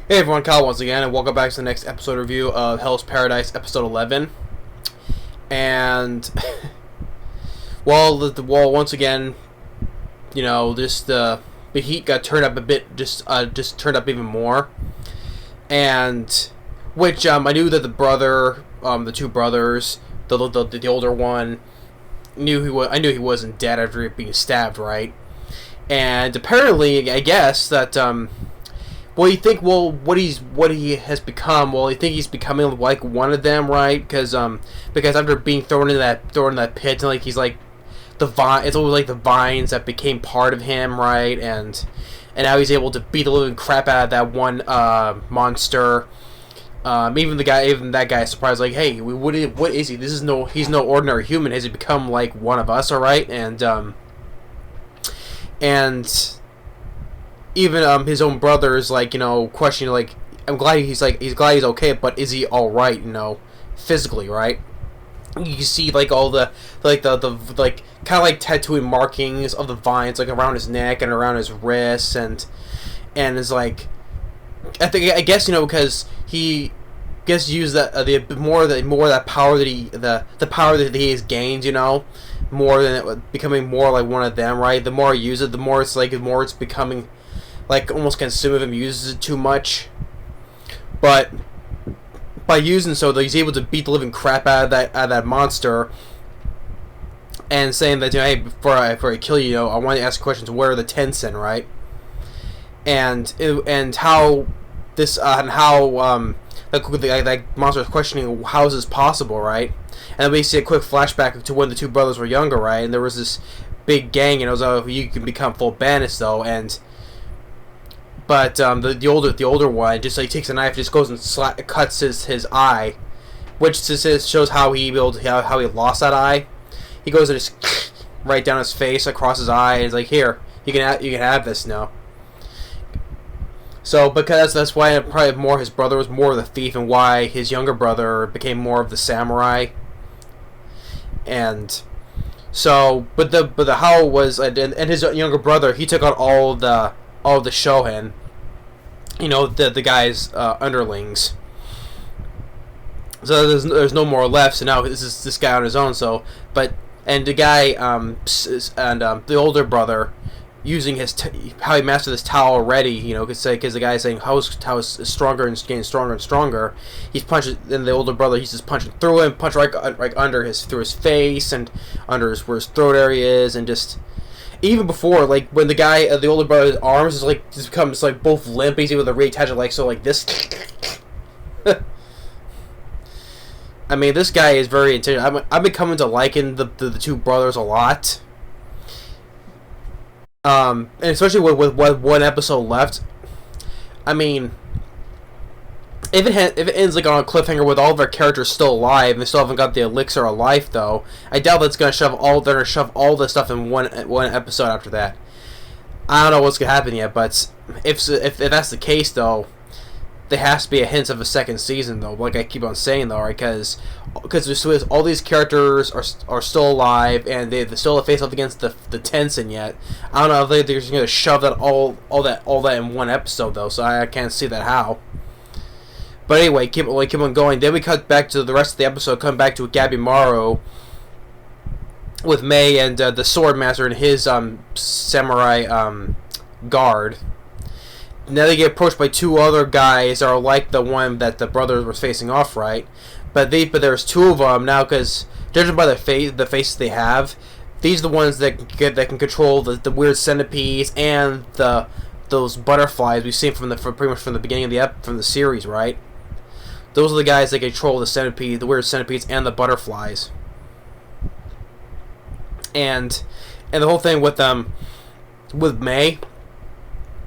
Hey everyone, Kyle once again, and welcome back to the next episode review of Hell's Paradise, episode 11. And, once again, the heat got turned up a bit, just turned up even more. And, which, I knew that the two brothers, the older one, I knew he wasn't dead after being stabbed, right? And apparently, I guess that, what he has become? Well, you think he's becoming like one of them, right? Because after being thrown in that pit, and like he's like it's always like the vines that became part of him, right? And now he's able to beat the living crap out of that one monster. Even that guy is surprised, like, hey, what is he? He's no ordinary human. Has he become like one of us? All right, and even his own brother is like, questioning, like, he's glad he's okay, but is he all right, physically, right? You see like all the kind of like tattooing markings of the vines like around his neck and around his wrists, and is like, I guess because he gets used that the more of that power that the power that he has gained, more than it becoming more like one of them, right? The more I use it, the more it's becoming like almost consume him, uses it too much. But by using so, though, he's able to beat the living crap out of that monster, and saying that, hey, before I kill you, I want to ask questions. Where are the Tensen, right? And how this that monster is questioning, how is this possible, right? And then we see a quick flashback to when the two brothers were younger, right? And there was this big gang, and it was, oh, you can become full bandits, though, But the older one just like takes a knife, just goes and cuts his eye, which just shows how he lost that eye. He goes and just right down his face, across his eye, and he's like, here, you can have this now. So because that's why probably more his brother was more of the thief, and why his younger brother became more of the samurai. And so, but the how was, and his younger brother, he took out all the Shohen, the guy's underlings. So there's no more left. So now this guy on his own. So, and the guy the older brother, using how he mastered this Tao already, because the guy is saying how is stronger and getting stronger and stronger. He's punching, and the older brother, he's just punching through him, punch right under through his face and under where his throat area is, and just. Even before, like, when the older brother's arms just becomes like both limp, he's able to reattach it like this. I mean, this guy is very intense. I've been coming to liken the two brothers a lot. And especially with one episode left. I mean, if it ends like on a cliffhanger with all of our characters still alive and they still haven't got the elixir of life, though, I doubt that's gonna shove all this stuff in one episode after that. I don't know what's gonna happen yet, but if that's the case, though, there has to be a hint of a second season, though. Like I keep on saying, though, right? Because all these characters are still alive and they still face off against the Tensen yet. I don't know if they're just gonna shove that all that in one episode, though. So I can't see that how. But anyway, keep on going. Then we cut back to the rest of the episode, come back to Gabimaru with May and the Sword Master and his samurai guard. Now they get approached by two other guys that are like the one that the brothers were facing off, right? But there's two of them now, because judging by the faces they have, these are the ones that can control the weird centipedes and those butterflies we've seen pretty much from the beginning of from the series, right? Those are the guys that control the weird centipedes, and the butterflies. And the whole thing with May,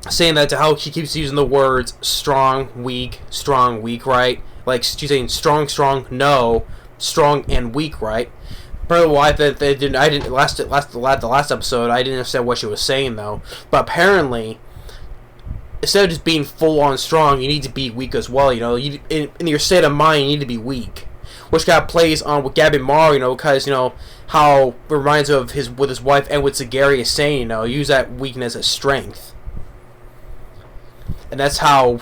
saying that to how she keeps using the words strong, weak, right? Like she's saying strong, no, strong and weak, right? Part of why the last episode, I didn't understand what she was saying, though. But apparently, instead of just being full-on strong, you need to be weak as well, in your state of mind, you need to be weak. Which kind of plays on with Gabimaru, because, how it reminds him of with his wife and with Sagiri is saying, use that weakness as strength. And that's how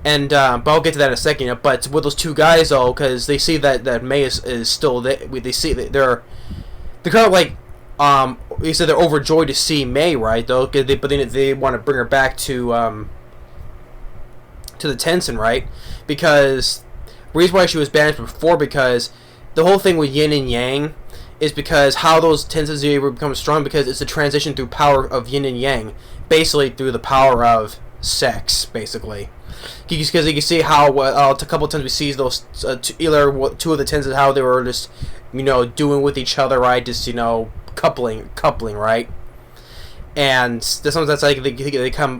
And but I'll get to that in a second. But with those two guys though, because they see that May is still there. They see that they're kind of like you said they're overjoyed to see May, right? Though, but they want to bring her back to the Tensin, right? Because the reason why she was banished before, because the whole thing with yin and yang is because how those Tensins become strong, because it's a transition through power of yin and yang, basically through the power of sex, basically. Because you can see how a couple of times we see those either two of the Tensins, how they were just doing with each other, right? Just coupling, right? And sometimes that's like they come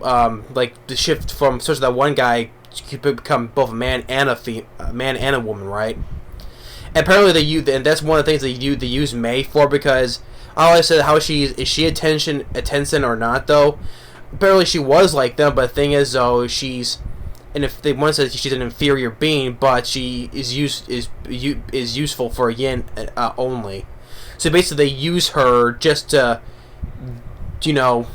like the shift from such that one guy could become both a man and a woman, right? And apparently they use, and that's one of the things they use May for, because I said how is she a Tenzin or not though? Apparently she was like them, but the thing is though, and if they want to say she's an inferior being, but she is useful for yin only. So basically they use her just to to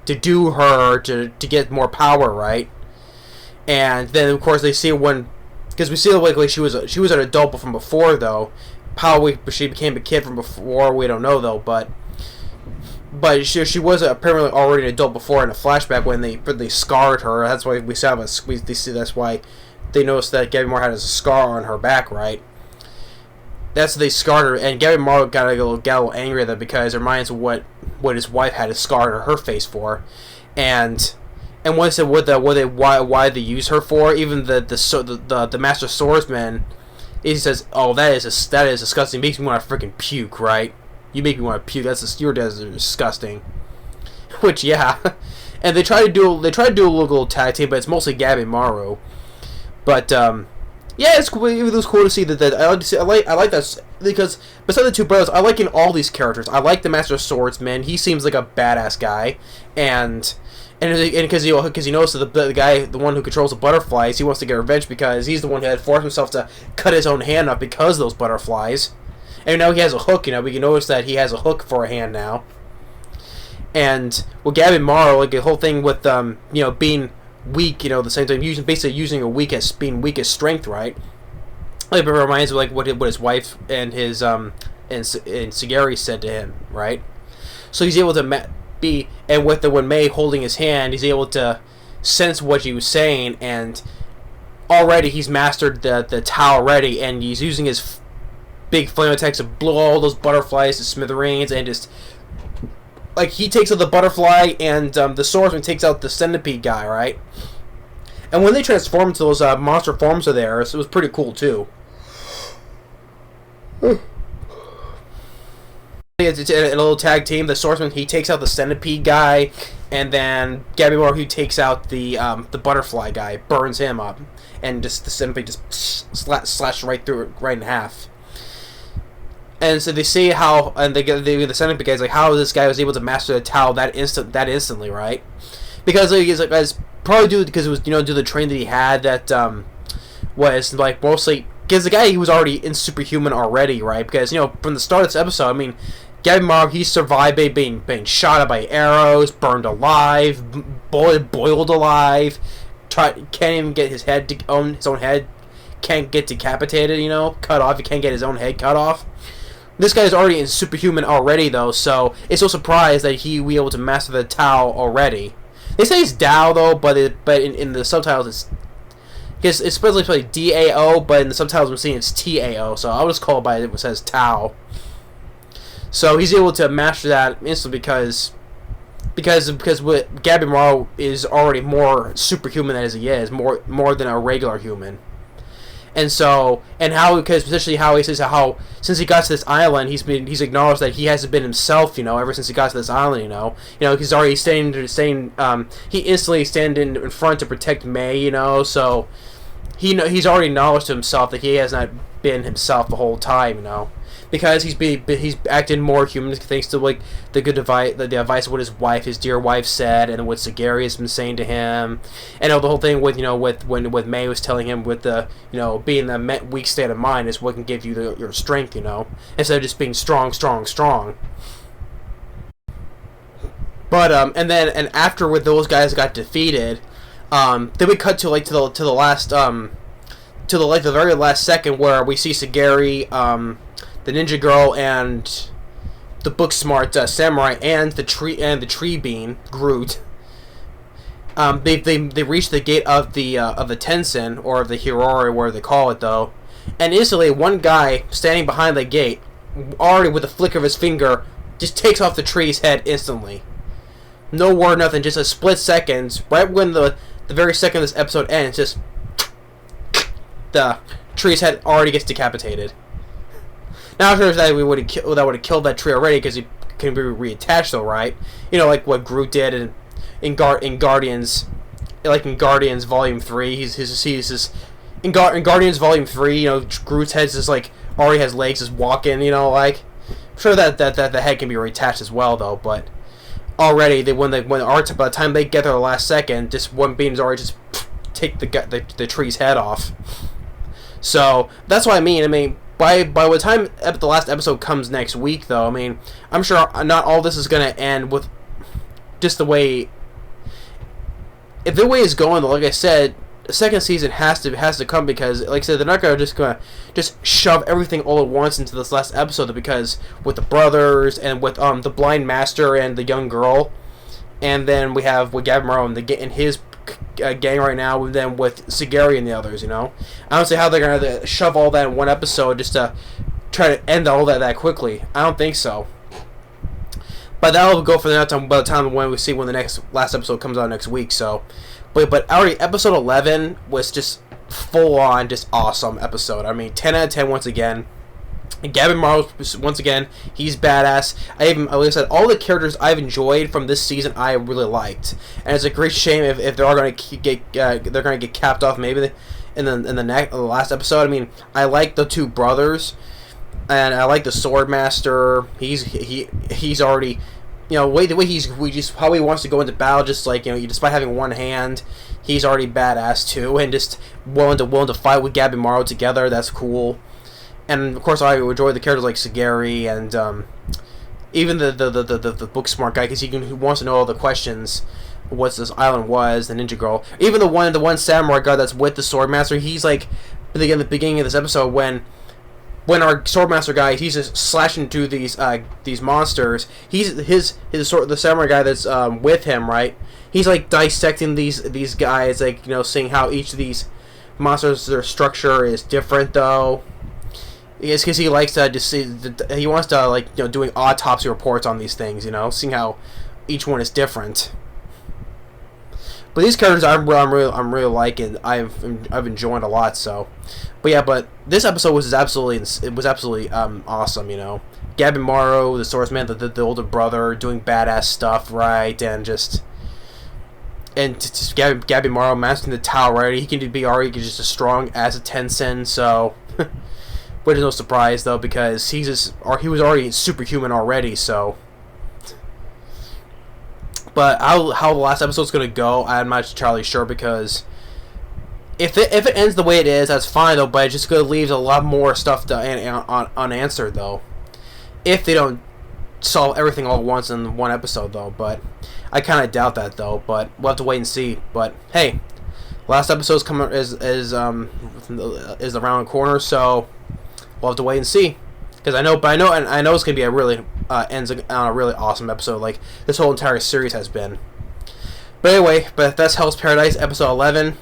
do her to get more power, right? And then of course they see because we see like she was an adult from before though. How she became a kid from before, we don't know though, but she was apparently already an adult before in a flashback when they scarred her. That's why we saw that's why they noticed that Gabby Moore had a scar on her back, right? That's they scarred her, and Gabby Moore got a little angry at that because it reminds of what his wife had a scar on her face for, and once said why they use her for, even the master swordsman, he says, "Oh, that is disgusting. It makes me want to freaking puke, right? You make me want to puke. Your death is disgusting." Which yeah, and they try to do a little tag team, but it's mostly Gabby Maru. But yeah, it's cool. It was cool to see that. I like that because besides the two brothers, I like in all these characters. I like the Master Swordsman. He seems like a badass guy, and because he knows that the one who controls the butterflies, he wants to get revenge because he's the one who had forced himself to cut his own hand up because of those butterflies. And now he has a hook. We can notice that he has a hook for a hand now. And with Gabby Maru, like the whole thing with being weak, the same time basically using a weak as strength, right? Like it reminds me like what his wife and his and Sagari said to him, right? So he's able to and with when May holding his hand, he's able to sense what she was saying, and already he's mastered the Tao already, and he's using his big flame attacks to blow all those butterflies to smithereens, and just like he takes out the butterfly, and the swordsman takes out the centipede guy, right? And when they transform into those monster forms of theirs, it was pretty cool too. It's a little tag team. The swordsman, he takes out the centipede guy, and then Gabby Moore, who takes out the butterfly guy, burns him up, and just the centipede just slashed right through it, right in half. And so they see how, and the centipede guy's like, how this guy was able to master the Tao that instantly, right? Because he's like, guys, probably due because it was due to the training that he had that was like mostly because the guy, he was already in superhuman already, right? Because from the start of this episode, I mean, Gabby Moore, he survived being shot at by arrows, burned alive, boiled alive, can't even get his head his own head, can't get decapitated, cut off. He can't get his own head cut off. This guy's already in superhuman already, though, so it's no surprise that he will be able to master the Tao already. They say it's Dao, though, but in the subtitles it's supposed to be DAO, but in the subtitles I'm seeing it's TAO, so I'll just call it by it says Tao. So he's able to master that instantly because with Gabby Moore is already more superhuman as he is, more than a regular human. And so, because especially how he says how since he got to this island, he's acknowledged that he hasn't been himself, ever since he got to this island, he's already he instantly stand in front to protect May, so he's already acknowledged to himself that he has not been himself the whole time, because he's acting more human thanks to like the good advice, the advice of what his dear wife said, and what Sagari has been saying to him, and the whole thing with with May was telling him with the being the weak state of mind is what can give you your strength, instead of just being strong. But and after with those guys got defeated, Then we cut to the last the very last second where we see Sagiri, the ninja girl, and the book smart samurai, and the tree bean Groot. They reach the gate of the Tensen, or of the Hirori, whatever they call it though, and instantly one guy standing behind the gate, already with a flick of his finger, just takes off the tree's head instantly. No word, nothing, just a split seconds, right when the very second this episode ends, just the tree's head already gets decapitated. Now, after that, that would have killed that tree already, because he can be reattached, though, right? You know, like what Groot did in Guardians, like in Guardians Volume 3. In Guardians Volume 3. You know, Groot's head just like already has legs, just walking. You know, like I'm sure that the head can be reattached as well, though, but. Already, by the time they get there the last second, just one beam's already just take the tree's head off. So that's what I mean. By the time the last episode comes next week, though, I mean, I'm sure not all this is gonna end with just the way. If the way it's going, though, like I said, the second season has to come, because, like I said, they're not gonna just shove everything all at once into this last episode, because with the brothers and with the blind master and the young girl, and then we have with Gabimaru and his gang right now, and then with Sagiri and the others. You know, I don't see how they're gonna shove all that in one episode just to try to end all that quickly. I don't think so. But that'll go for the next time. By the time when the last episode comes out next week, so. But already episode 11 was just full on, just awesome episode. I mean, 10 out of 10 once again. And Gabimaru, once again, he's badass. Like I said, all the characters I've enjoyed from this season, I really liked. And it's a great shame if they are going to get capped off maybe in the last episode. I mean, I like the two brothers, and I like the sword master. He's already. You know, how he wants to go into battle, just like, you know, despite having one hand, he's already badass too, and just willing to fight with Gabimaru together. That's cool. And of course, I enjoy the characters like Sagiri and even the book smart guy, because he wants to know all the questions. What this island was, the ninja girl, even the one samurai guy that's with the sword master. He's like, at the beginning of this episode, when our swordmaster guy, he's just slashing through these monsters. The samurai guy that's with him, right? He's like dissecting these guys, like, you know, seeing how each of these monsters, their structure is different, though. It's because he likes to just see. He wants to, like, you know, doing autopsy reports on these things, you know, seeing how each one is different. But these characters I'm really liking. I've enjoyed a lot. So, but this episode was absolutely awesome. You know, Gabimaru, the swordsman, the older brother, doing badass stuff, right, and just Gabimaru mastering the Tao, right. He can be already just as strong as a Tensen. So, which is no surprise though, because he was already superhuman already. So. But how the last episode's gonna go, I'm not entirely sure, because if it ends the way it is, that's fine though. But it just gonna leave a lot more stuff unanswered though, if they don't solve everything all at once in one episode though. But I kind of doubt that though. But we'll have to wait and see. But hey, last episode's coming is around the corner, so we'll have to wait and see. Because I know it's gonna be a really ends on a really awesome episode, like this whole entire series has been. But anyway, that's Hell's Paradise episode 11.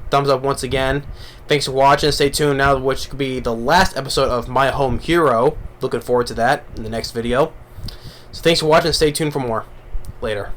Thumbs up once again. Thanks for watching. Stay tuned now, which could be the last episode of My Home Hero. Looking forward to that in the next video. So thanks for watching. Stay tuned for more. Later.